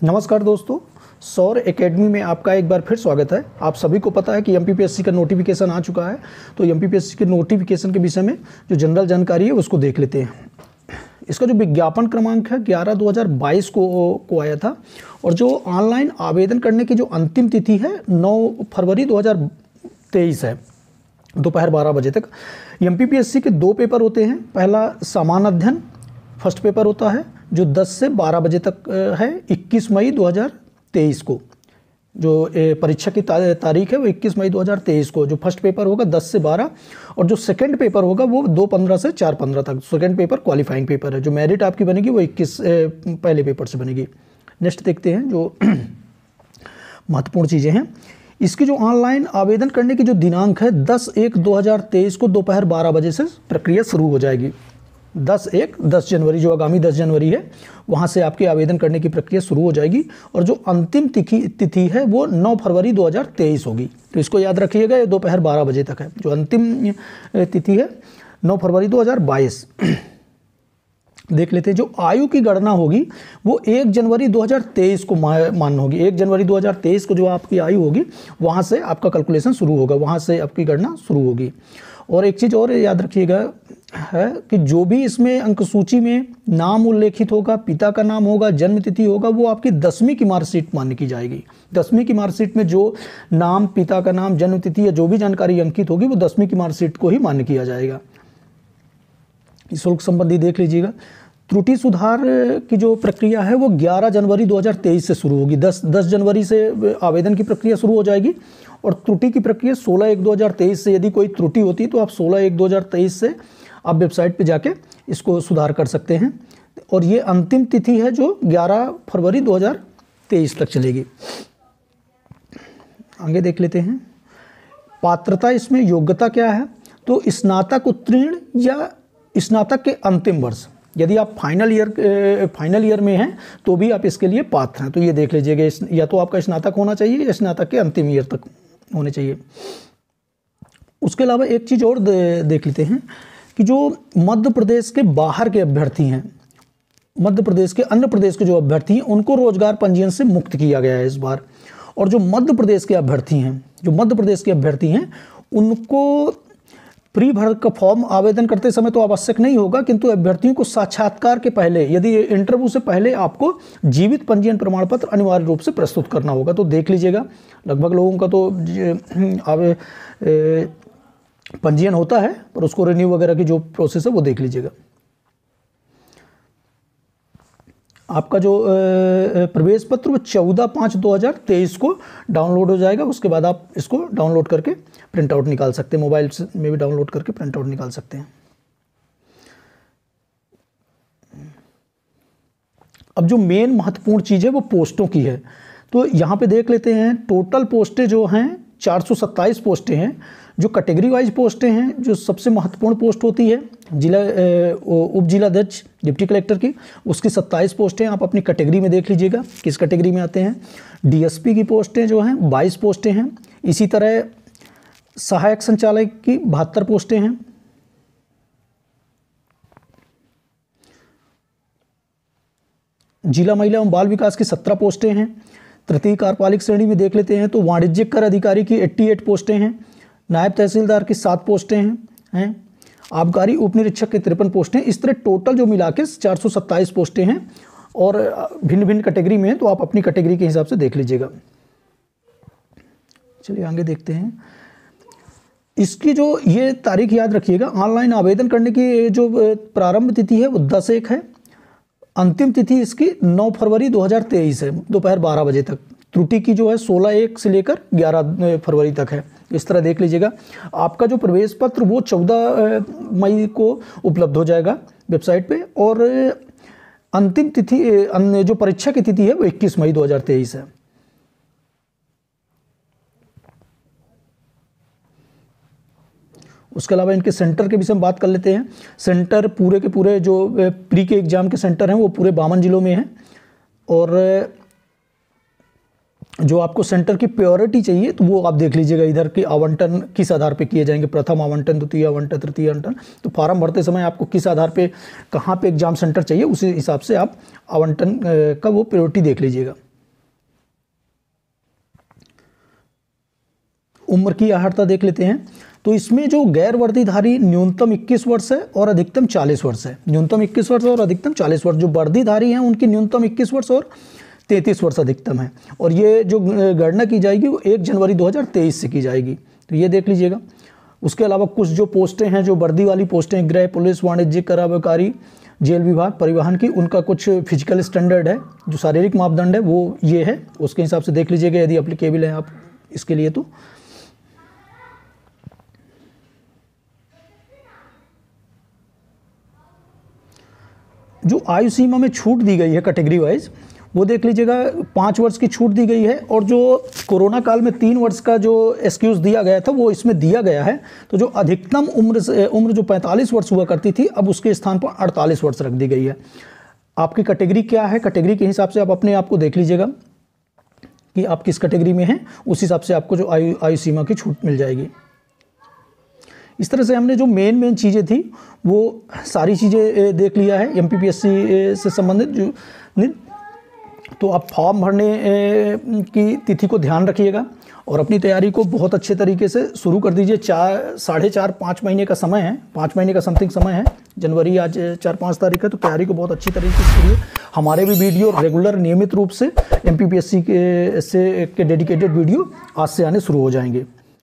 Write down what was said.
नमस्कार दोस्तों, सौर एकेडमी में आपका एक बार फिर स्वागत है। आप सभी को पता है कि एमपीपीएससी का नोटिफिकेशन आ चुका है। तो एमपीपीएससी के नोटिफिकेशन के विषय में जो जनरल जानकारी है उसको देख लेते हैं। इसका जो विज्ञापन क्रमांक है 11/2022 को आया था और जो ऑनलाइन आवेदन करने की जो अंतिम तिथि है 9 फरवरी 2023 है, दोपहर 12 बजे तक। एमपीपीएससी के 2 पेपर होते हैं। पहला सामान्य अध्ययन फर्स्ट पेपर होता है जो 10 से 12 बजे तक है, 21 मई 2023 को। जो परीक्षा की तारीख है वो 21 मई 2023 को। जो फर्स्ट पेपर होगा 10 से 12 और जो सेकंड पेपर होगा वो 2/15 से 4/15 तक। सेकंड पेपर क्वालिफाइंग पेपर है। जो मेरिट आपकी बनेगी वो 21 पहले पेपर से बनेगी। नेक्स्ट देखते हैं जो महत्वपूर्ण चीज़ें हैं। इसकी जो ऑनलाइन आवेदन करने की जो दिनांक है 10/1/2023 को दोपहर 12 बजे से प्रक्रिया शुरू हो जाएगी। 10 जनवरी जो आगामी 10 जनवरी है वहाँ से आपके आवेदन करने की प्रक्रिया शुरू हो जाएगी और जो अंतिम तिथि है वो 9 फरवरी 2023 होगी। तो इसको याद रखिएगा, ये दोपहर 12 बजे तक है। जो अंतिम तिथि है 9 फरवरी 2022। देख लेते हैं। जो आयु की गणना होगी वो 1 जनवरी 2023 को मान्य होगी। 1 जनवरी 2023 को जो आपकी आयु होगी वहाँ से आपका कैलकुलेशन शुरू होगा, वहाँ से आपकी गणना शुरू होगी। और एक चीज़ और याद रखिएगा है कि जो भी इसमें अंक सूची में नाम उल्लेखित होगा, पिता का नाम होगा, जन्म तिथि होगा, वो आपकी 10वीं की मार्कशीट मान्य की जाएगी। 10वीं की मार्कशीट में जो नाम, पिता का नाम, जन्म तिथि या जो भी जानकारी अंकित होगी वो 10वीं की मार्कशीट को ही मान्य किया जाएगा। शुल्क संबंधी देख लीजिएगा। त्रुटि सुधार की जो प्रक्रिया है वो 11 जनवरी 2023 से शुरू होगी। 10 जनवरी से आवेदन की प्रक्रिया शुरू हो जाएगी और त्रुटि की प्रक्रिया 16/1/2023 से। यदि कोई त्रुटि होती तो आप 16/1/2023 से आप वेबसाइट पे जाके इसको सुधार कर सकते हैं। और ये अंतिम तिथि है जो 11 फरवरी 2023 तक चलेगी। आगे देख लेते हैं। पात्रता, इसमें योग्यता क्या है तो स्नातक उत्तीर्ण या स्नातक के अंतिम वर्ष। यदि आप फाइनल ईयर में हैं तो भी आप इसके लिए पात्र हैं। तो ये देख लीजिएगा, या तो आपका स्नातक होना चाहिए या स्नातक के अंतिम ईयर तक होने चाहिए। उसके अलावा एक चीज़ और देख लेते हैं कि जो मध्य प्रदेश के बाहर के अभ्यर्थी हैं, मध्य प्रदेश के अन्य प्रदेश के जो अभ्यर्थी हैं उनको रोजगार पंजीयन से मुक्त किया गया है इस बार। और जो मध्य प्रदेश के अभ्यर्थी हैं उनको प्री भर का फॉर्म आवेदन करते समय तो आवश्यक नहीं होगा, किंतु अभ्यर्थियों को साक्षात्कार के पहले, यदि इंटरव्यू से पहले आपको जीवित पंजीयन प्रमाण पत्र अनिवार्य रूप से प्रस्तुत करना होगा। तो देख लीजिएगा, लगभग लोगों का तो पंजीयन होता है पर उसको रिन्यू वगैरह की जो प्रोसेस है वो देख लीजिएगा। आपका जो प्रवेश पत्र वो 14/5/2023 को डाउनलोड हो जाएगा। उसके बाद आप इसको डाउनलोड करके प्रिंट आउट निकाल सकते हैं, मोबाइल में भी डाउनलोड करके प्रिंट आउट निकाल सकते हैं। अब जो मेन महत्वपूर्ण चीज़ है वो पोस्टों की है। तो यहाँ पे देख लेते हैं। टोटल पोस्टें जो हैं 427 पोस्टें हैं। जो कैटेगरी वाइज पोस्टें हैं, जो सबसे महत्वपूर्ण पोस्ट होती है उप जिलाध्यक्ष डिप्टी कलेक्टर की, उसकी 27 पोस्टें आप अपनी कैटेगरी में देख लीजिएगा किस कैटेगरी में आते हैं। डीएसपी की पोस्टें जो हैं 22 पोस्टें हैं। इसी तरह सहायक संचालक की 72 पोस्टें हैं। जिला महिला एवं बाल विकास की 17 पोस्टें हैं। तृतीय कार्यपालिक श्रेणी में देख लेते हैं तो वाणिज्यिक कर अधिकारी की 88 पोस्टें हैं। नायब तहसीलदार की 7 पोस्टें हैं। आबकारी उप निरीक्षक की 53 पोस्टें। इस तरह टोटल जो मिला के 427 पोस्टें हैं और भिन्न भिन्न कैटेगरी में हैं, तो आप अपनी कैटेगरी के हिसाब से देख लीजिएगा। चलिए आगे देखते हैं। इसकी जो ये तारीख याद रखिएगा, ऑनलाइन आवेदन करने की जो प्रारंभ तिथि है वो 10/1 है। अंतिम तिथि इसकी 9 फरवरी 2023 है, दोपहर 12 बजे तक। त्रुटि की जो है 16/1 से लेकर 11 फरवरी तक है। इस तरह देख लीजिएगा। आपका जो प्रवेश पत्र वो 14 मई को उपलब्ध हो जाएगा वेबसाइट पे और अंतिम तिथि जो परीक्षा की तिथि है वो 21 मई 2023 है। उसके अलावा इनके सेंटर के विषय में बात कर लेते हैं। सेंटर पूरे के पूरे जो प्री के एग्जाम के सेंटर हैं वो पूरे 52 जिलों में हैं। और जो आपको सेंटर की प्रायोरिटी चाहिए तो वो आप देख लीजिएगा इधर के आवंटन किस आधार पे किए जाएंगे, प्रथम आवंटन, द्वितीय आवंटन, तृतीय आवंटन। तो फॉर्म भरते समय आपको किस आधार पे कहाँ पे एग्जाम सेंटर चाहिए उसी हिसाब से आप आवंटन का वो प्रायोरिटी देख लीजिएगा। उम्र की अहर्ता देख लेते हैं। तो इसमें जो गैर वर्दीधारी न्यूनतम 21 वर्ष है और अधिकतम 40 वर्ष है। न्यूनतम 21 वर्ष और अधिकतम 40 वर्ष। जो वर्दीधारी हैं उनकी न्यूनतम 21 वर्ष और 33 वर्ष अधिकतम है। और ये जो गणना की जाएगी वो 1 जनवरी 2023 से की जाएगी। तो ये देख लीजिएगा। उसके अलावा कुछ जो पोस्टें हैं, जो वर्दी वाली पोस्टें, गृह, पुलिस, वाणिज्यिक, कर अबकारी, जेल विभाग, परिवहन की, उनका कुछ फिजिकल स्टैंडर्ड है, जो शारीरिक मापदंड है वो ये है। उसके हिसाब से देख लीजिएगा यदि एप्लीकेबल है आप इसके लिए। तो जो आयु सीमा में छूट दी गई है कैटेगरी वाइज, वो देख लीजिएगा 5 वर्ष की छूट दी गई है। और जो कोरोना काल में 3 वर्ष का जो एक्सक्यूज दिया गया था वो इसमें दिया गया है। तो जो अधिकतम उम्र जो 45 वर्ष हुआ करती थी, अब उसके स्थान पर 48 वर्ष रख दी गई है। आपकी कैटेगरी क्या है, कैटेगरी के हिसाब से आप अपने आप को देख लीजिएगा कि आप किस कैटेगरी में हैं, उस हिसाब से आपको जो आयु सीमा की छूट मिल जाएगी। इस तरह से हमने जो मेन चीज़ें थी वो सारी चीज़ें देख लिया है एमपीपीएससी से संबंधित। तो आप फॉर्म भरने की तिथि को ध्यान रखिएगा और अपनी तैयारी को बहुत अच्छे तरीके से शुरू कर दीजिए। 4.5 महीने का समय है, 5 महीने का समथिंग समय है। जनवरी आज 4-5 तारीख है। तो तैयारी को बहुत अच्छी तरीके से करिए। हमारे भी वीडियो रेगुलर नियमित रूप से एमपीपीएससी के डेडिकेटेड वीडियो आज से आने शुरू हो जाएंगे।